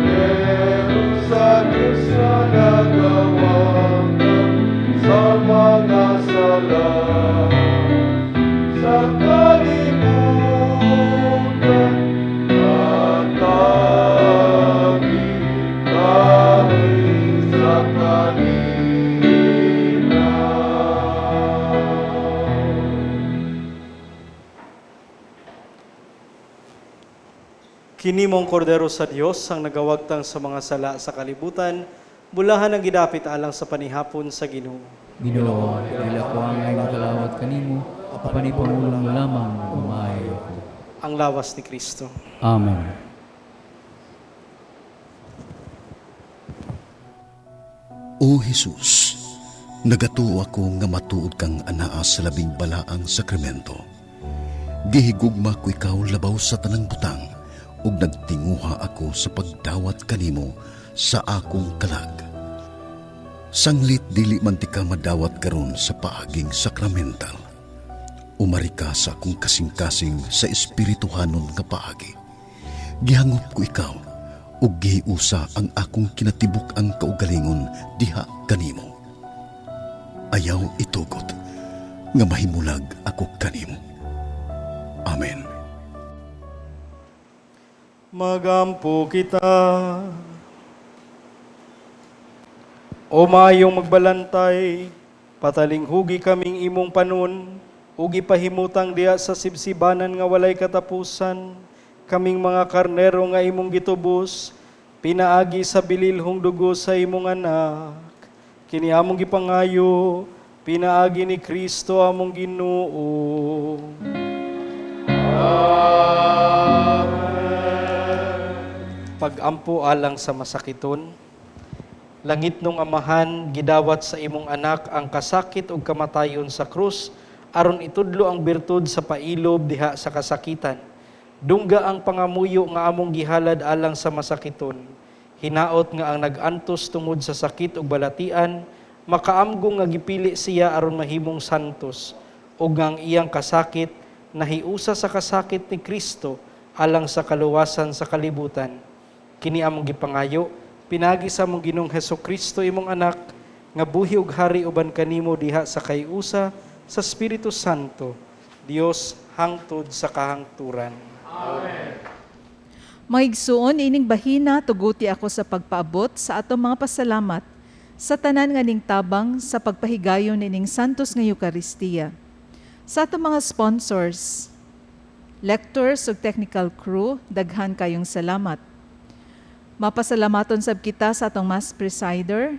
[SPEAKER 3] Pero sa Diyos na nagawagyan sa mga sala, sa kalimutan, hatagi kami sa
[SPEAKER 4] Kini mong kordero sa Dios ang nagawagtang sa mga sala sa kalibutan, bulahan ang gidapit alang sa panihapon sa Ginoo.
[SPEAKER 6] Ginoo, dili ako ang ay makalawat kanimo, apanipamulong mo lamang umaayo ko.
[SPEAKER 4] Ang lawas ni Kristo.
[SPEAKER 6] Amen.
[SPEAKER 1] O Jesus, nagatuo ako nga matuod kang anaa sa labing balaang sakramento. Gihigugma ko ikaw labaw sa tanang butang, ug nagtinguha ako sa pagdawat kanimo sa akong kalag. Sanglit dili man ti ka madawat karon sa paaging sakramental. Umari ka sa akong kasing-kasing sa espirituhanon nga paagi. Gihangop ko ikaw, ug gihiusa ang akong kinatibuk ang kaugalingon diha kanimo. Ayaw itugot, nga mahimulag ako kanimo. Amen.
[SPEAKER 4] Magampo kita. O mayong magbalantay, pataling hugi kaming imong panon, ug ipahimutang diha sa sibsibanan nga walay katapusan, kaming mga karnero nga imong gitubos, pinaagi sa bililhong dugo sa imong anak. Kini among gipangayo, pinaagi ni Kristo among Ginoo.
[SPEAKER 3] Amen.
[SPEAKER 4] Pagampo alang sa masakiton. Langit nung amahan, gidawat sa imong anak ang kasakit ug kamatayon sa krus, aron itudlo ang birtud sa pailob diha sa kasakitan. Dungga ang pangamuyo nga among gihalad alang sa masakiton. Hinaot nga ang nag-antos tungod sa sakit ug balatian, makaamgong nga gipili siya aron mahimong santos, ug ang iyang kasakit nahiusa sa kasakit ni Kristo alang sa kaluwasan sa kalibutan. Kini among gipangayo, pinagi sa among Ginoong Hesukristo imong anak, nga buhi ug hari uban kanimo diha sa kayusa sa Espiritu Santo, Dios hangtod sa kahangturan.
[SPEAKER 2] Maigsuon ining bahina tuguti ako sa pagpaabot sa atong mga pasalamat sa tanan nga ning tabang sa pagpahigayon ining santos nga Eucharistia. Sa atong mga sponsors, lectors ug technical crew, daghan kayong salamat. Mapasalamaton sab kita sa atong Mass Presider,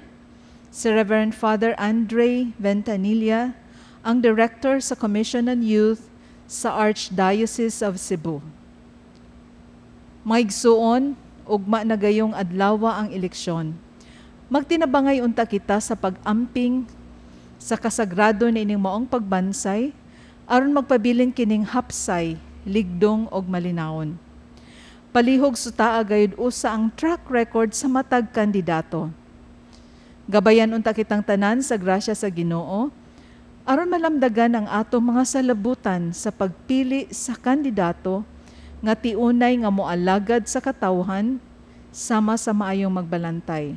[SPEAKER 2] si Reverend Father Andre Ventanilla, ang Director sa Commission on Youth sa Archdiocese of Cebu. Maigsuon, ugma na gayong adlawa ang eleksyon. Magtinabangay unta kita sa pag-amping sa kasagrado ni ining maong pagbansay, aron magpabilin kining hapsay, ligdong og malinawon. Palihog sutaa gayud usa ang track record sa matag kandidato. Gabayan unta kitang tanan sa grasya sa Ginoo, aron malamdagan ang atong mga salabutan sa pagpili sa kandidato nga tiunay nga moalagad sa katawhan sama sa maayong magbalantay.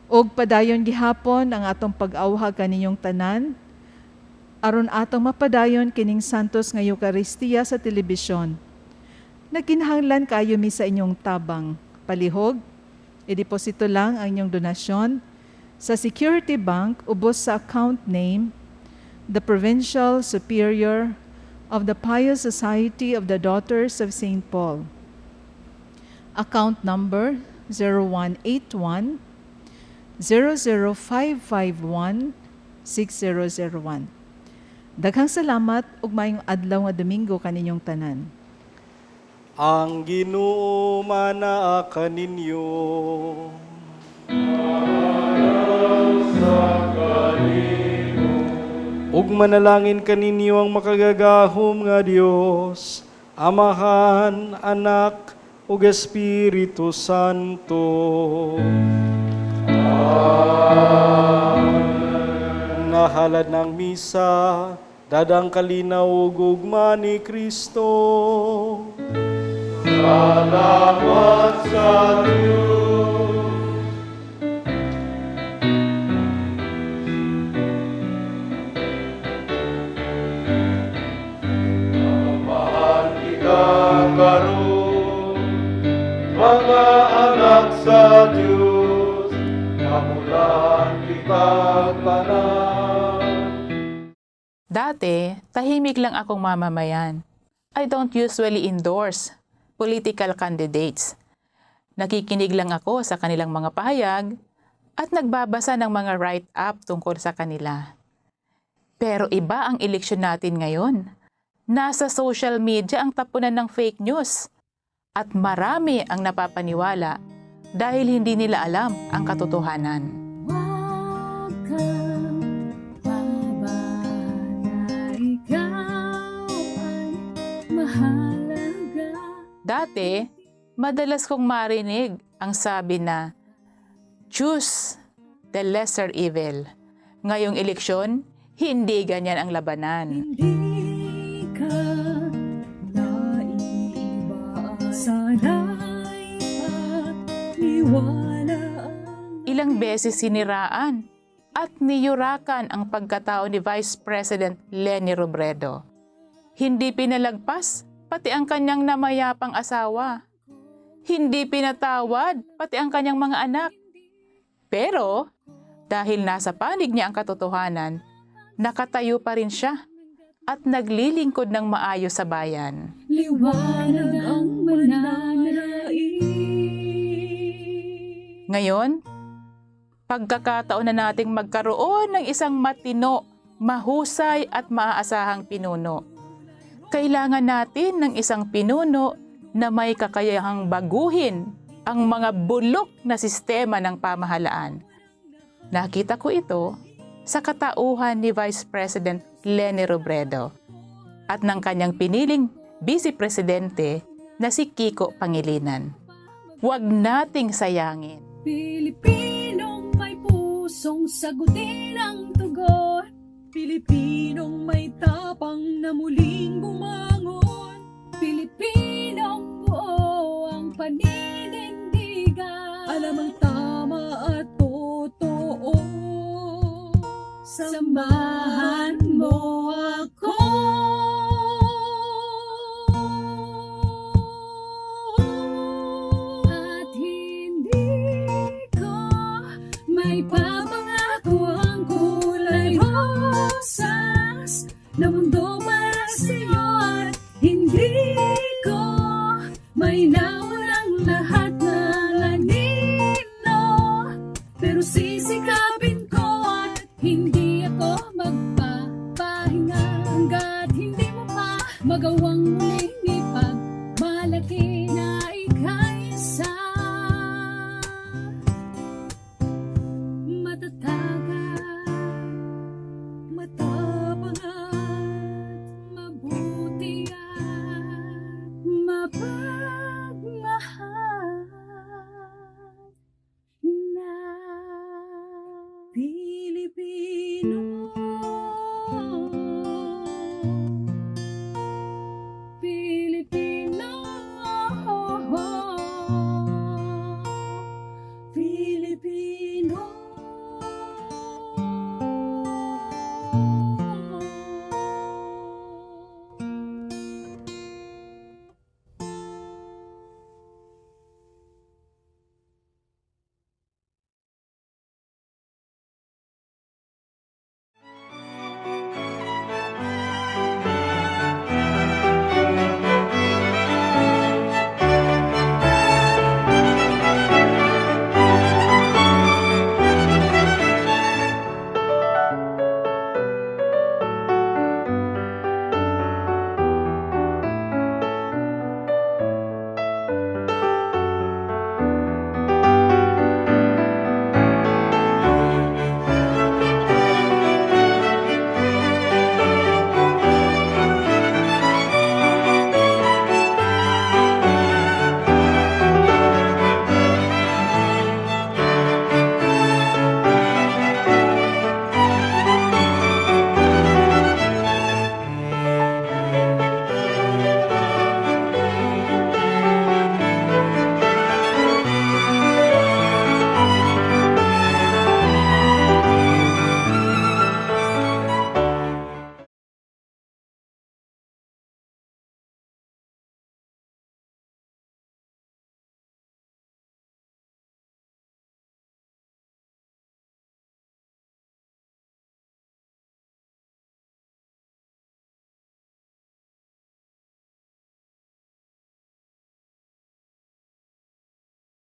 [SPEAKER 2] Og padayon gihapon ang atong pag-awha kaninyong tanan, aron atong mapadayon kining santos nga Eucharistia sa telebisyon. Nagkinahanglan kayo mi sa inyong tabang. Palihog, ideposito lang ang inyong donasyon sa Security Bank ubos sa account name, the Provincial Superior of the Pious Society of the Daughters of St. Paul. Account number 0181 00551 6001. Daghang salamat ug maayong adlaw nga Domingo kaninyong tanan.
[SPEAKER 4] Ang Ginoo manaa kaninyo. Ug manalangin kaninyo ang makagagahom nga Dios, Amahan, Anak, ug Espiritu Santo. Amen. Nahalad ng misa, dadang kalinaw ug ugma ni Kristo. Salamat sa Diyos. Amahan kita karon, mga anak sa Diyos, kamulan kita tanan.
[SPEAKER 8] Dati, tahimik lang akong mamamayan. I don't usually endorse political candidates. Nakikinig lang ako sa kanilang mga pahayag at nagbabasa ng mga write-up tungkol sa kanila. Pero iba ang eleksyon natin ngayon. Nasa social media ang tapunan ng fake news at marami ang napapaniwala dahil hindi nila alam ang katotohanan. Dati, madalas kong marinig ang sabi na, choose the lesser evil. Ngayong eleksyon, hindi ganyan ang labanan.
[SPEAKER 9] Hindi ka naiiba, sana'y pagniwala.
[SPEAKER 8] Ilang beses siniraan at niyurakan ang pagkatao ni Vice President Leni Robredo. Hindi pinalagpas pati ang kanyang namayapang asawa. Hindi pinatawad pati ang kanyang mga anak. Pero dahil nasa panig niya ang katotohanan, nakatayo pa rin siya at naglilingkod ng maayos sa bayan.
[SPEAKER 9] Liwanag ang mananais.
[SPEAKER 8] Ngayon, pagkakataon na nating magkaroon ng isang matino, mahusay at maaasahang pinuno. Kailangan natin ng isang pinuno na may kakayahang baguhin ang mga bulok na sistema ng pamahalaan. Nakita ko ito sa katauhan ni Vice President Leni Robredo at ng kanyang piniling Vice Presidente na si Kiko Pangilinan. Huwag nating sayangin.
[SPEAKER 9] Pilipinong may pusong sagutin ang tugon. Pilipinong may tapang na muling bumangon. Pilipinong buo ang paninindigan. Alam ang tama at totoo. Samahan mo ako. At hindi ko may papangako ang kulay rosas na mundo para sa'yo at hindi ko may naunang lahat na lanino, pero sisikapin ko at hindi ako magpapahinga hanggat hindi mo pa magawang muling ipagmalaki na ika'y isa. Matatag at matapang at mabuti at mapagmahal na Pilipino.